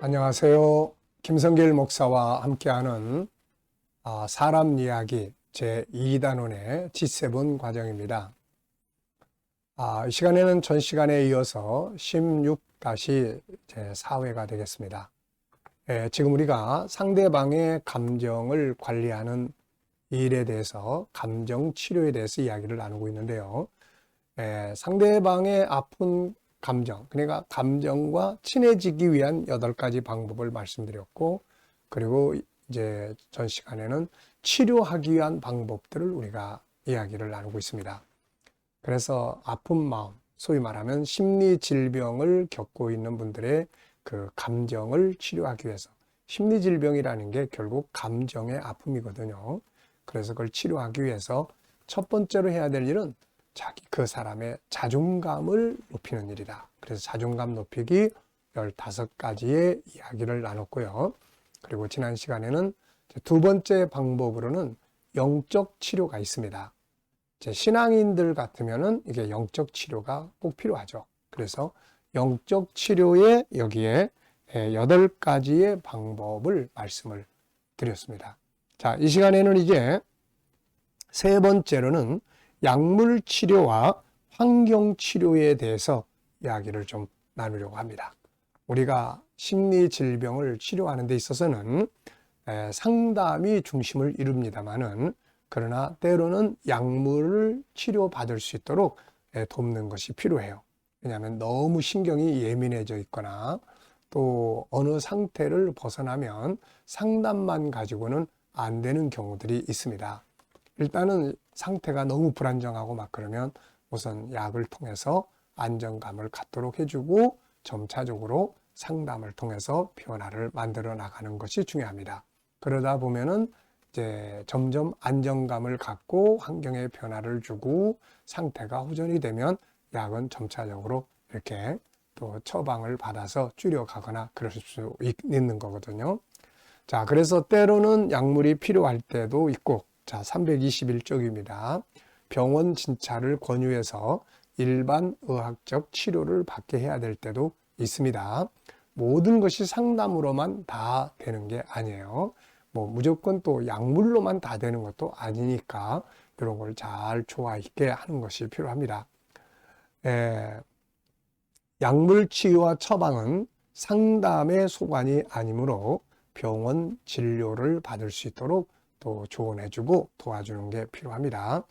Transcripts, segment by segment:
안녕하세요. 김성길 목사와 함께하는 사람 이야기 제2단원의 G7 과정입니다. 이 시간에는 전 시간에 이어서 16-제4회가 되겠습니다. 지금 우리가 상대방의 감정을 관리하는 일에 대해서 감정 치료에 대해서 이야기를 나누고 있는데요. 상대방의 아픈 감정, 그러니까 감정과 친해지기 위한 8가지 방법을 말씀드렸고, 그리고 이제 전 시간에는 치료하기 위한 방법들을 우리가 이야기를 나누고 있습니다. 그래서 아픈 마음, 소위 말하면 심리 질병을 겪고 있는 분들의 그 감정을 치료하기 위해서, 심리 질병이라는 게 결국 감정의 아픔이거든요. 그래서 그걸 치료하기 위해서 첫 번째로 해야 될 일은 그 사람의 자존감을 높이는 일이다. 그래서 자존감 높이기 15가지의 이야기를 나눴고요. 그리고 지난 시간에는 두 번째 방법으로는 영적 치료가 있습니다. 신앙인들 같으면은 이게 영적 치료가 꼭 필요하죠. 그래서 영적 치료에 여기에 8가지의 방법을 말씀을 드렸습니다. 자, 이 시간에는 이제 세 번째로는 약물 치료와 환경 치료에 대해서 이야기를 좀 나누려고 합니다. 우리가 심리 질병을 치료하는 데 있어서는 상담이 중심을 이룹니다만은, 그러나 때로는 약물을 치료받을 수 있도록 돕는 것이 필요해요. 왜냐하면 너무 신경이 예민해져 있거나 또 어느 상태를 벗어나면 상담만 가지고는 안 되는 경우들이 있습니다. 일단은 상태가 너무 불안정하고 막 그러면 우선 약을 통해서 안정감을 갖도록 해주고 점차적으로 상담을 통해서 변화를 만들어 나가는 것이 중요합니다. 그러다 보면은 이제 점점 안정감을 갖고 환경에 변화를 주고 상태가 호전이 되면 약은 점차적으로 이렇게 또 처방을 받아서 줄여가거나 그럴 수 있는 거거든요. 자, 그래서 때로는 약물이 필요할 때도 있고, 자, 321쪽입니다. 병원 진찰을 권유해서 일반 의학적 치료를 받게 해야 될 때도 있습니다. 모든 것이 상담으로만 다 되는 게 아니에요. 무조건 또 약물로만 다 되는 것도 아니니까 이런 걸 잘 조화 있게 하는 것이 필요합니다. 약물 치유와 처방은 상담의 소관이 아니므로 병원 진료를 받을 수 있도록 또 조언해주고 도와주는 게 필요합니다.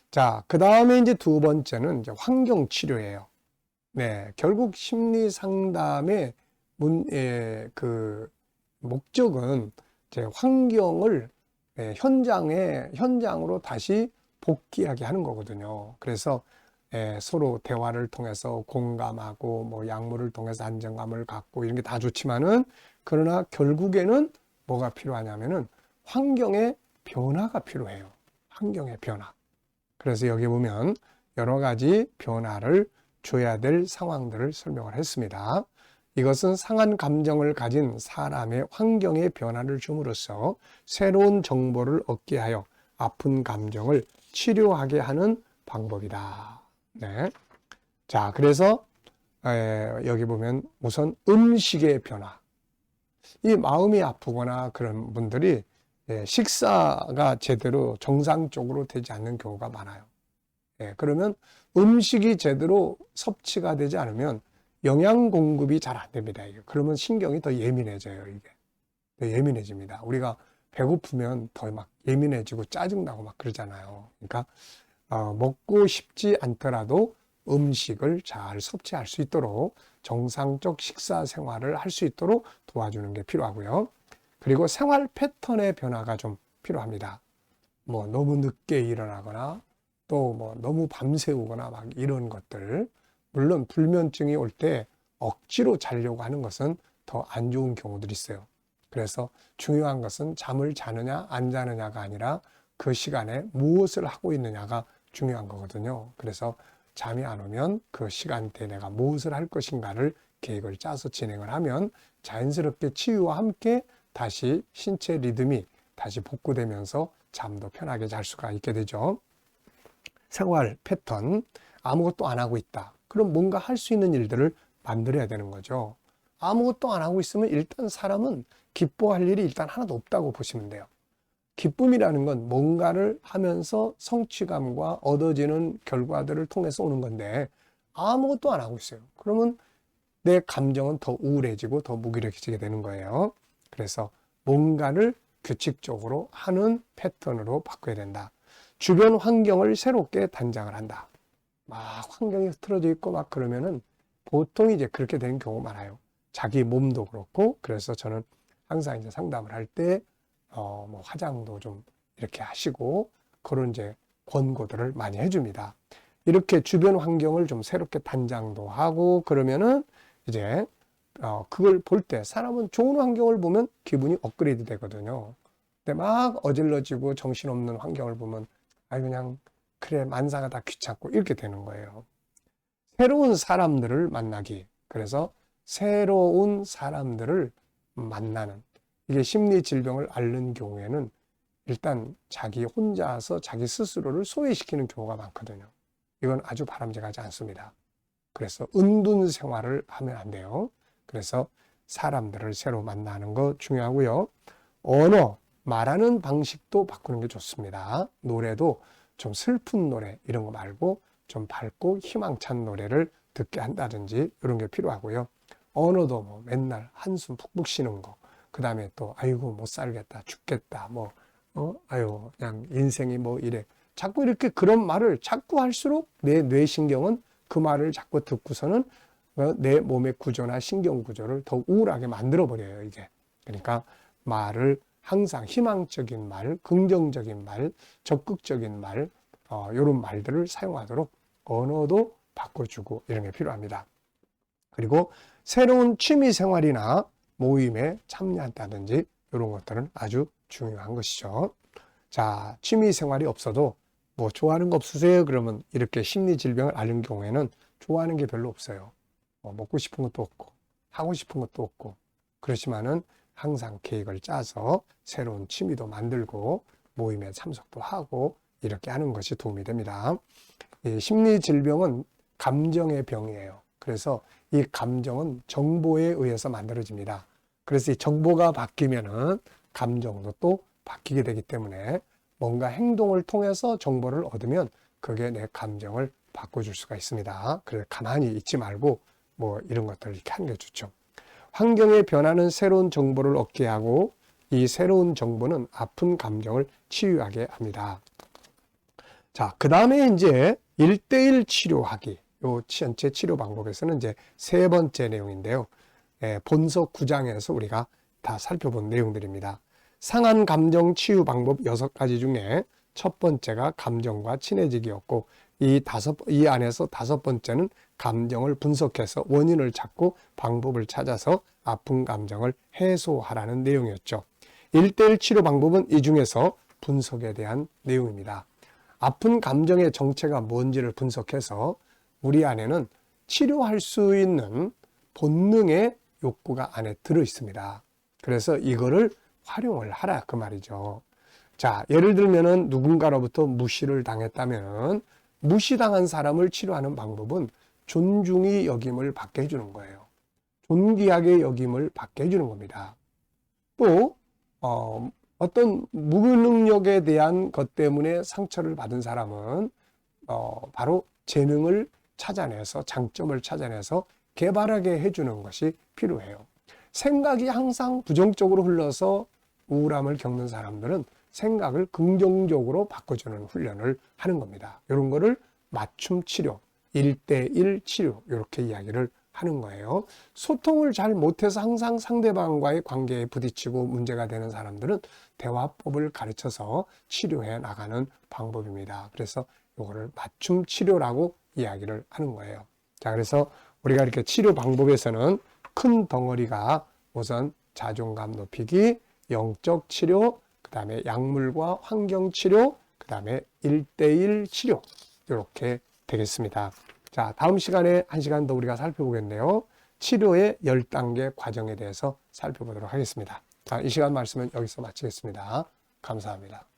자, 그 다음에 이제 두 번째는 이제 환경 치료예요. 네, 결국 심리 상담의 그 목적은 이제 환경을 현장으로 다시 복귀하게 하는 거거든요. 그래서 서로 대화를 통해서 공감하고 약물을 통해서 안정감을 갖고 이런 게 다 좋지만은, 그러나 결국에는 뭐가 필요하냐면은 환경의 변화가 필요해요. 환경의 변화. 그래서 여기 보면 여러 가지 변화를 줘야 될 상황들을 설명을 했습니다. 이것은 상한 감정을 가진 사람의 환경의 변화를 줌으로써 새로운 정보를 얻게 하여 아픈 감정을 치료하게 하는 방법이다. 네. 자, 그래서 여기 보면 우선 음식의 변화. 이 마음이 아프거나 그런 분들이 식사가 제대로 정상적으로 되지 않는 경우가 많아요. 그러면 음식이 제대로 섭취가 되지 않으면 영양 공급이 잘 안 됩니다. 그러면 신경이 더 예민해져요. 이게 더 예민해집니다. 우리가 배고프면 더 막 예민해지고 짜증나고 막 그러잖아요. 그러니까 먹고 싶지 않더라도 음식을 잘 섭취할 수 있도록 정상적 식사 생활을 할 수 있도록 도와주는 게 필요하고요. 그리고 생활 패턴의 변화가 좀 필요합니다. 너무 늦게 일어나거나 또 너무 밤새우거나 막 이런 것들. 물론 불면증이 올 때 억지로 자려고 하는 것은 더 안 좋은 경우들이 있어요. 그래서 중요한 것은 잠을 자느냐 안 자느냐가 아니라 그 시간에 무엇을 하고 있느냐가 중요한 거거든요. 그래서 잠이 안 오면 그 시간대에 내가 무엇을 할 것인가를 계획을 짜서 진행을 하면 자연스럽게 치유와 함께 다시 신체 리듬이 다시 복구되면서 잠도 편하게 잘 수가 있게 되죠. 생활 패턴, 아무것도 안 하고 있다. 그럼 뭔가 할 수 있는 일들을 만들어야 되는 거죠. 아무것도 안 하고 있으면 일단 사람은 기뻐할 일이 일단 하나도 없다고 보시면 돼요. 기쁨이라는 건 뭔가를 하면서 성취감과 얻어지는 결과들을 통해서 오는 건데 아무것도 안 하고 있어요. 그러면 내 감정은 더 우울해지고 더 무기력해지게 되는 거예요. 그래서 뭔가를 규칙적으로 하는 패턴으로 바꿔야 된다. 주변 환경을 새롭게 단장을 한다. 막 환경이 틀어져 있고 막 그러면은 보통 이제 그렇게 되는 경우가 많아요. 자기 몸도 그렇고. 그래서 저는 항상 이제 상담을 할 때 뭐 화장도 좀 이렇게 하시고 그런 이제 권고들을 많이 해줍니다. 이렇게 주변 환경을 좀 새롭게 단장도 하고 그러면은 이제 그걸 볼 때 사람은 좋은 환경을 보면 기분이 업그레이드 되거든요. 근데 막 어질러지고 정신없는 환경을 보면 그냥 그래 만사가 다 귀찮고 이렇게 되는 거예요. 새로운 사람들을 만나기. 그래서 새로운 사람들을 만나는 이게 심리 질병을 앓는 경우에는 일단 자기 혼자서 자기 스스로를 소외시키는 경우가 많거든요. 이건 아주 바람직하지 않습니다. 그래서 은둔 생활을 하면 안 돼요. 그래서 사람들을 새로 만나는 거 중요하고요. 언어, 말하는 방식도 바꾸는 게 좋습니다. 노래도 좀 슬픈 노래 이런 거 말고 좀 밝고 희망찬 노래를 듣게 한다든지 이런 게 필요하고요. 언어도 뭐 맨날 한숨 푹푹 쉬는 거. 그 다음에 또 아이고 못 살겠다 죽겠다 아유 그냥 인생이 뭐 이래 자꾸 이렇게 그런 말을 자꾸 할수록 내 뇌신경은 그 말을 자꾸 듣고서는 내 몸의 구조나 신경 구조를 더 우울하게 만들어 버려요 이게. 그러니까 말을 항상 희망적인 말, 긍정적인 말, 적극적인 말 이런 말들을 사용하도록 언어도 바꿔주고 이런 게 필요합니다. 그리고 새로운 취미 생활이나 모임에 참여한다든지 이런 것들은 아주 중요한 것이죠. 자, 취미 생활이 없어도 뭐 좋아하는 거 없으세요? 그러면 이렇게 심리질병을 앓는 경우에는 좋아하는 게 별로 없어요. 먹고 싶은 것도 없고 하고 싶은 것도 없고 그렇지만은 항상 계획을 짜서 새로운 취미도 만들고 모임에 참석도 하고 이렇게 하는 것이 도움이 됩니다. 이 심리질병은 감정의 병이에요. 그래서 이 감정은 정보에 의해서 만들어집니다. 그래서 이 정보가 바뀌면은 감정도 또 바뀌게 되기 때문에 뭔가 행동을 통해서 정보를 얻으면 그게 내 감정을 바꿔줄 수가 있습니다. 그래서 가만히 있지 말고 뭐 이런 것들을 이렇게 하는 게 좋죠. 환경에 변하는 새로운 정보를 얻게 하고 이 새로운 정보는 아픈 감정을 치유하게 합니다. 자, 그 다음에 이제 1:1 치료하기. 요 전체 치료 방법에서는 이제 세 번째 내용인데요. 본서 9장에서 우리가 다 살펴본 내용들입니다. 상한 감정 치유 방법 6가지 중에 첫 번째가 감정과 친해지기였고 이 안에서 5번째는 감정을 분석해서 원인을 찾고 방법을 찾아서 아픈 감정을 해소하라는 내용이었죠. 1:1 치료 방법은 이 중에서 분석에 대한 내용입니다. 아픈 감정의 정체가 뭔지를 분석해서 우리 안에는 치료할 수 있는 본능의 욕구가 안에 들어 있습니다. 그래서 이거를 활용을 하라 그 말이죠. 자, 예를 들면은 누군가로부터 무시를 당했다면 무시당한 사람을 치료하는 방법은 존중이 여김을 받게 해주는 거예요. 존귀하게 여김을 받게 해주는 겁니다. 또 어떤 무능력에 대한 것 때문에 상처를 받은 사람은 바로 재능을 찾아내서 장점을 찾아내서 개발하게 해주는 것이 필요해요. 생각이 항상 부정적으로 흘러서 우울함을 겪는 사람들은 생각을 긍정적으로 바꿔주는 훈련을 하는 겁니다. 이런 거를 맞춤 치료, 1:1 치료 이렇게 이야기를 하는 거예요. 소통을 잘 못해서 항상 상대방과의 관계에 부딪히고 문제가 되는 사람들은 대화법을 가르쳐서 치료해 나가는 방법입니다. 그래서 이거를 맞춤 치료라고 이야기를 하는 거예요. 자, 그래서 우리가 이렇게 치료 방법에서는 큰 덩어리가 우선 자존감 높이기, 영적 치료, 그 다음에 약물과 환경 치료, 그 다음에 1:1 치료 이렇게 되겠습니다. 자, 다음 시간에 1시간 더 우리가 살펴보겠네요. 치료의 10단계 과정에 대해서 살펴보도록 하겠습니다. 자, 이 시간 말씀은 여기서 마치겠습니다. 감사합니다.